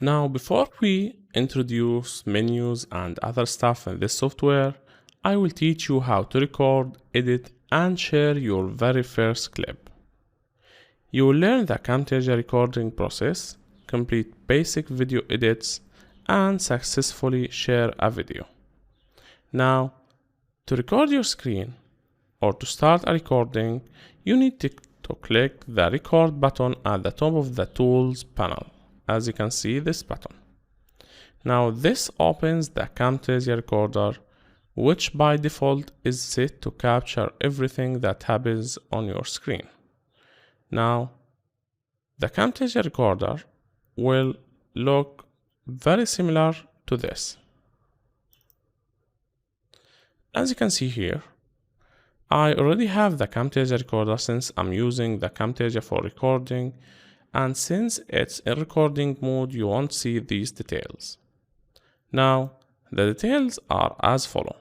Now, before we introduce menus and other stuff in this software, I will teach you how to record, edit, and share your very first clip. You will learn the Camtasia recording process, complete basic video edits, and successfully share a video. Now, to record your screen or to start a recording, you need to click the record button at the top of the tools panel. As you can see, this button. Now this opens the Camtasia recorder, which by default is set to capture everything that happens on your screen. Now the Camtasia recorder will look very similar to this. As you can see here, I already have the Camtasia recorder since I'm using the Camtasia for recording, and since it's in recording mode, you won't see these details. Now, the details are as follow.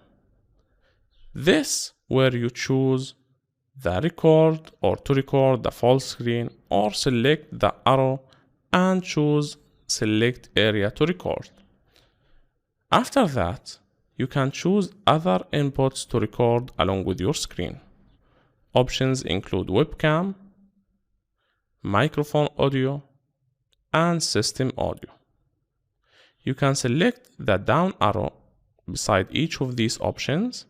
This where you choose the record or to record the full screen, or select the arrow and choose select area to record. After that, you can choose other inputs to record along with your screen. Options include webcam, microphone audio, and system audio. You can select the down arrow beside each of these options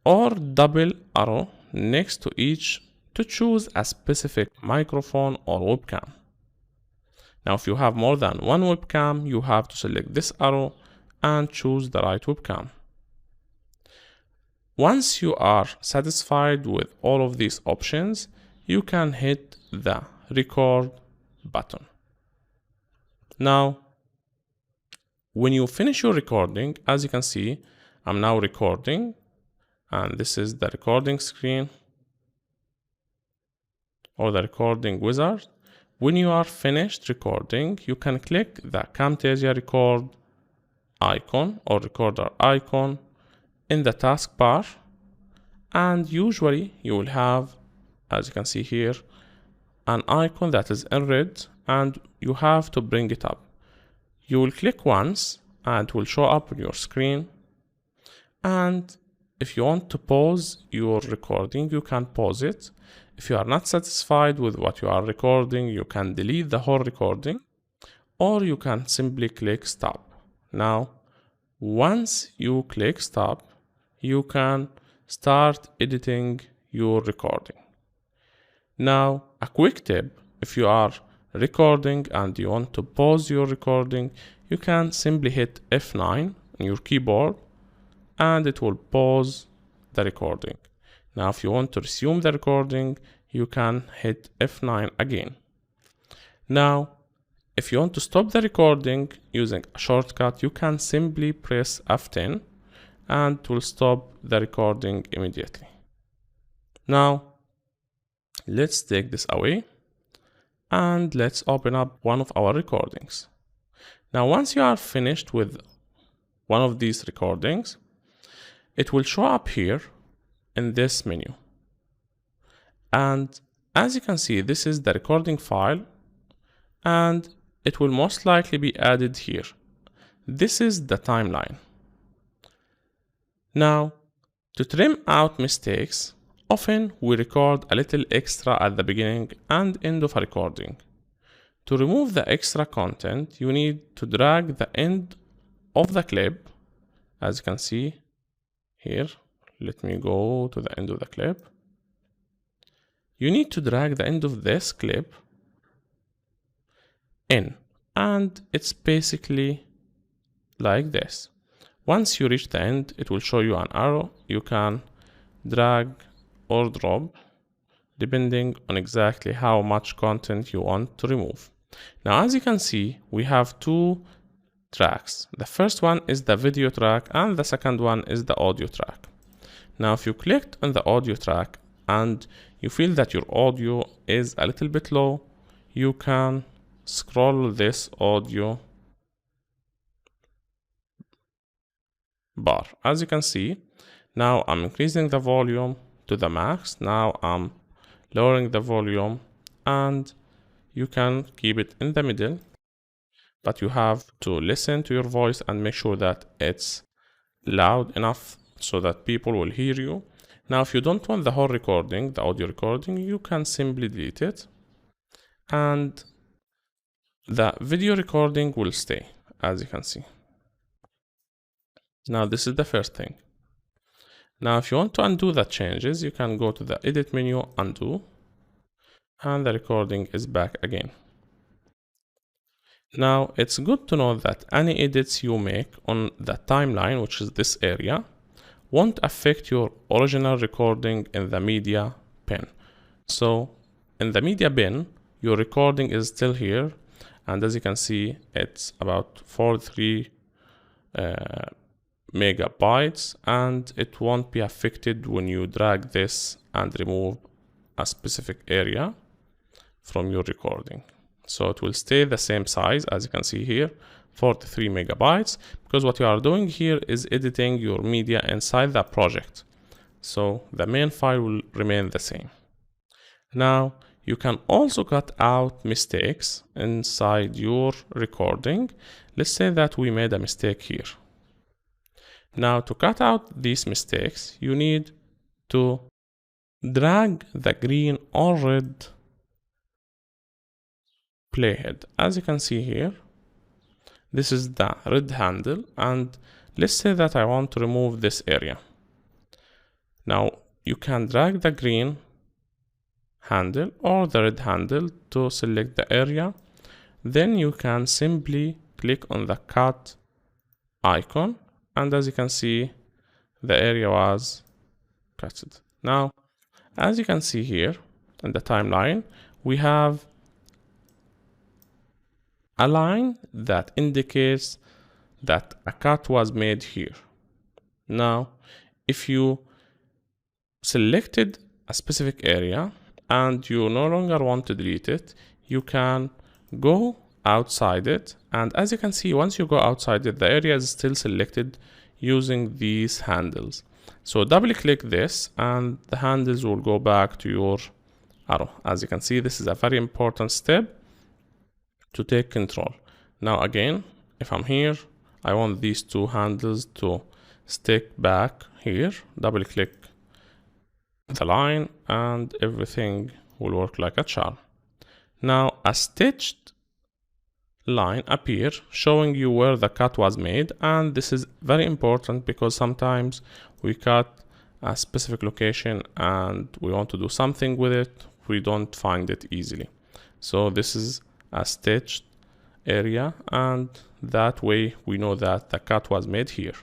or double arrow next to each to choose a specific microphone or webcam. Now, if you have more than one webcam, you have to select this arrow and choose the right webcam. Once you are satisfied with all of these options, you can hit the record button. Now, when you finish your recording, as you can see, I'm now recording, and this is the recording screen or the recording wizard. When you are finished recording, you can click the Camtasia record icon or recorder icon in the taskbar, and usually you will have, as you can see here, an icon that is in red, and you have to bring it up. You will click once and it will show up on your screen, and if you want to pause your recording, you can pause it. If you are not satisfied with what you are recording, you can delete the whole recording, or you can simply click stop. Now, once you click stop, you can start editing your recording. Now, a quick tip: if you are recording and you want to pause your recording, you can simply hit F9 on your keyboard and it will pause the recording. Now, if you want to resume the recording, you can hit F9 again. Now, if you want to stop the recording using a shortcut, you can simply press F10 and it will stop the recording immediately. Now, let's take this away and let's open up one of our recordings. Now, once you are finished with one of these recordings, it will show up here in this menu. And as you can see, this is the recording file, and it will most likely be added here. This is the timeline. Now, to trim out mistakes, often we record a little extra at the beginning and end of a recording. To remove the extra content, you need to drag the end of the clip, as you can see here. Let me go to the end of the clip. You need to drag the end of this clip in, and it's basically like this. Once you reach the end, it will show you an arrow. You can drag or drop depending on exactly how much content you want to remove. Now, as you can see, we have two tracks. The first one is the video track and the second one is the audio track. Now, if you clicked on the audio track and you feel that your audio is a little bit low, you can scroll this audio bar. As you can see, now I'm increasing the volume to the max. Now I'm lowering the volume, and you can keep it in the middle but you have to listen to your voice and make sure that it's loud enough so that people will hear you. Now, if you don't want the whole recording, the audio recording, you can simply delete it, and the video recording will stay, as you can see. Now, this is the first thing. Now, if you want to undo the changes, you can go to the edit menu, undo, and the recording is back again. Now, it's good to know that any edits you make on the timeline, which is this area, won't affect your original recording in the media bin. So in the media bin, your recording is still here, and as you can see, it's about 43 megabytes, and it won't be affected when you drag this and remove a specific area from your recording. So it will stay the same size, as you can see here, 43 megabytes, because what you are doing here is editing your media inside the project. So the main file will remain the same. Now, you can also cut out mistakes inside your recording. Let's say that we made a mistake here. Now, to cut out these mistakes, you need to drag the green or red playhead. As you can see here, this is the red handle, and let's say that I want to remove this area. Now, you can drag the green handle or the red handle to select the area. Then you can simply click on the cut icon, and as you can see, the area was cut. Now, as you can see here in the timeline, we have a line that indicates that a cut was made here. Now, if you selected a specific area and you no longer want to delete it, you can go outside it. And as you can see, once you go outside it, the area is still selected using these handles. So double click this and the handles will go back to your arrow. As you can see, this is a very important step to take control. Now again, if I'm here, I want these two handles to stick back here. Double click the line and everything will work like a charm. Now a stitched line appear showing you where the cut was made, and this is very important because sometimes we cut a specific location and we want to do something with it, we don't find it easily. So this is a stitched area, and that way we know that the cut was made here.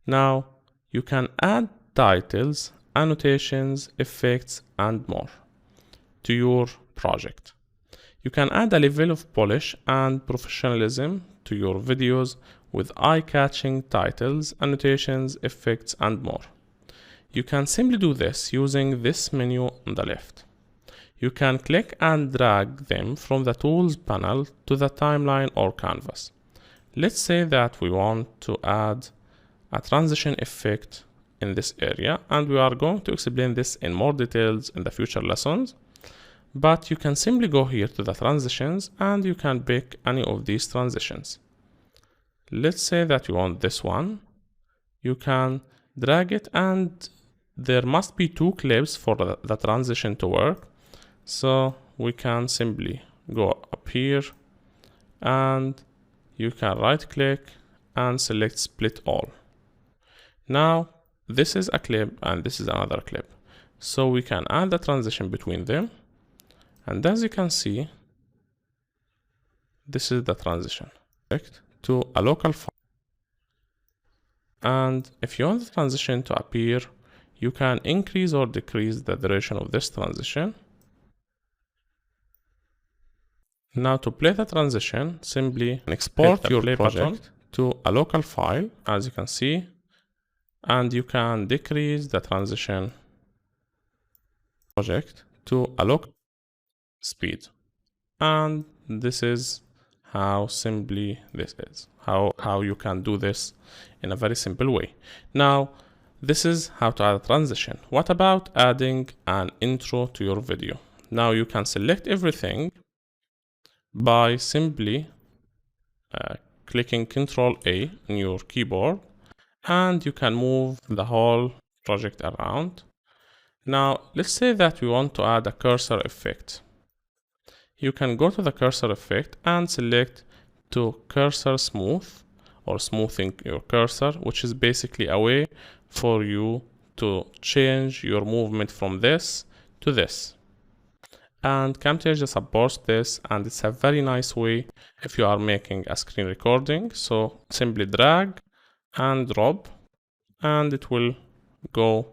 Now you can add titles, annotations, effects, and more to your project. You can add a level of polish and professionalism to your videos with eye-catching titles, annotations, effects, and more. You can simply do this using this menu on the left. You can click and drag them from the tools panel to the timeline or canvas. Let's say that we want to add a transition effect in this area, and we are going to explain this in more details in the future lessons. But you can simply go here to the transitions and you can pick any of these transitions. Let's say that you want this one. You can drag it, and there must be two clips for the transition to work. So we can simply go up here and you can right click and select split all. Now this is a clip and this is another clip. So we can add the transition between them. And as you can see, this is the transition to a local file. And if you want the transition to appear, you can increase or decrease the duration of this transition. Now to play the transition, simply export your play project to a local file, as you can see, and you can decrease the transition project to a local speed. And this is how simply this is, how you can do this in a very simple way. Now, this is how to add a transition. What about adding an intro to your video? Now you can select everything by simply clicking Ctrl A on your keyboard, and you can move the whole project around. Now, let's say that we want to add a cursor effect. You can go to the cursor effect and select to cursor smooth, or smoothing your cursor, which is basically a way for you to change your movement from this to this. And Camtasia supports this, and it's a very nice way if you are making a screen recording. So simply drag and drop, and it will go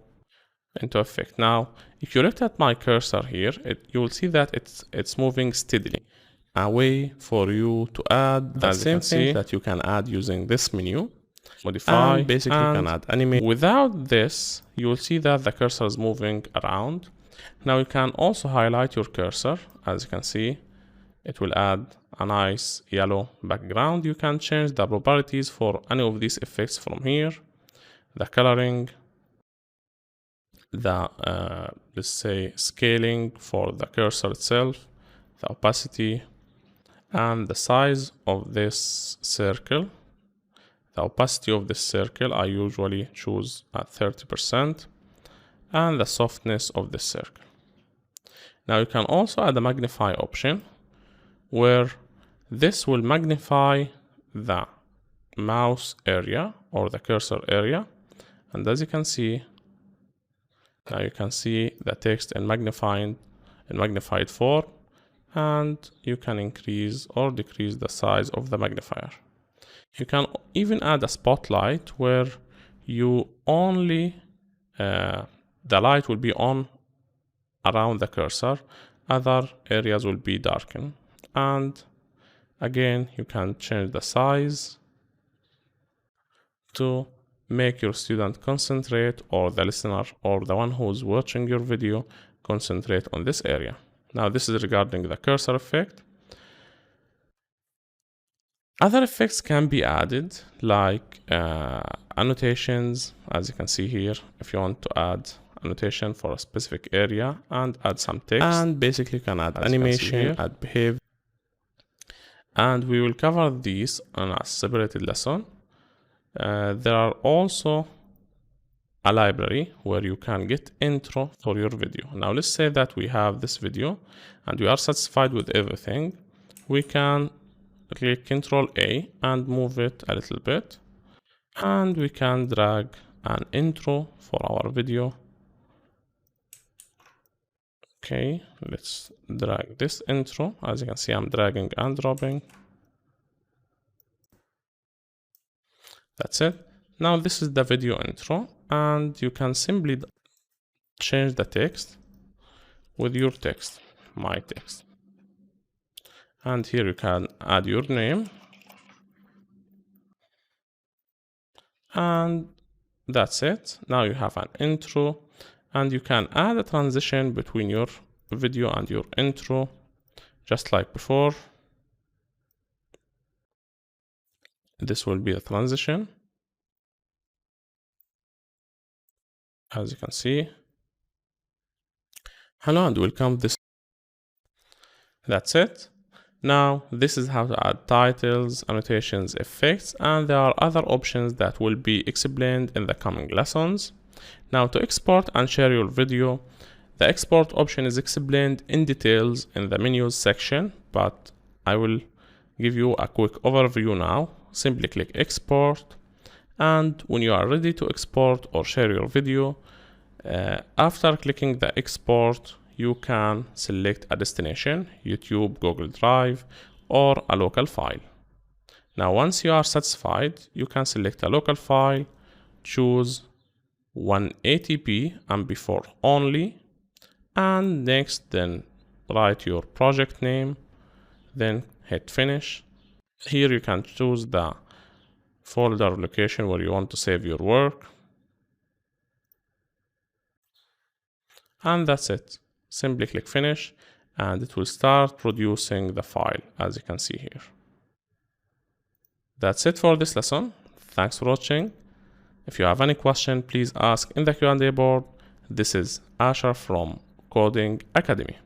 into effect. Now, if you look at my cursor here, you will see that it's moving steadily. A way for you to add the same thing that you can add using this menu, modify, and basically you can add animate. Without this, you will see that the cursor is moving around. Now you can also highlight your cursor. As you can see, it will add a nice yellow background. You can change the properties for any of these effects from here, the coloring, the let's say scaling for the cursor itself, the opacity, and the size of this circle. The opacity of this circle I usually choose at 30%, and the softness of this circle. Now you can also add a magnify option, where this will magnify the mouse area or the cursor area, and as you can see, now you can see the text in magnified form, and you can increase or decrease the size of the magnifier. You can even add a spotlight where you only the light will be on around the cursor, other areas will be darkened. And again, you can change the size to make your student concentrate, or the listener or the one who's watching your video concentrate on this area. Now this is regarding the cursor effect. Other effects can be added, like annotations, as you can see here. If you want to add annotation for a specific area and add some text, and basically you can add animation, add behavior, and we will cover these on a separated lesson. There are also a library where you can get intro for your video. Now let's say that we have this video and we are satisfied with everything. We can click Ctrl A and move it a little bit, and we can drag an intro for our video. Okay, let's drag this intro. As you can see, I'm dragging and dropping. That's it. Now this is the video intro, and you can simply change the text with your text, my text. And here you can add your name, and that's it. Now you have an intro, and you can add a transition between your video and your intro, just like before. This will be a transition, as you can see. Hello and welcome. That's it. Now this is how to add titles, annotations, effects, and there are other options that will be explained in the coming lessons. Now to export and share your video, the export option is explained in details in the menus section, but I will give you a quick overview now. Simply click export, and when you are ready to export or share your video, after clicking the export, you can select a destination, YouTube, Google Drive, or a local file. Now once you are satisfied, you can select a local file, choose 180p MP4 only, and next then write your project name, then hit finish. Here you can choose the folder location where you want to save your work, and that's it. Simply click finish, and it will start producing the file, as you can see here. That's it for this lesson. Thanks for watching. If you have any question, please ask in the Q&A board. This is Asher from Coding Academy.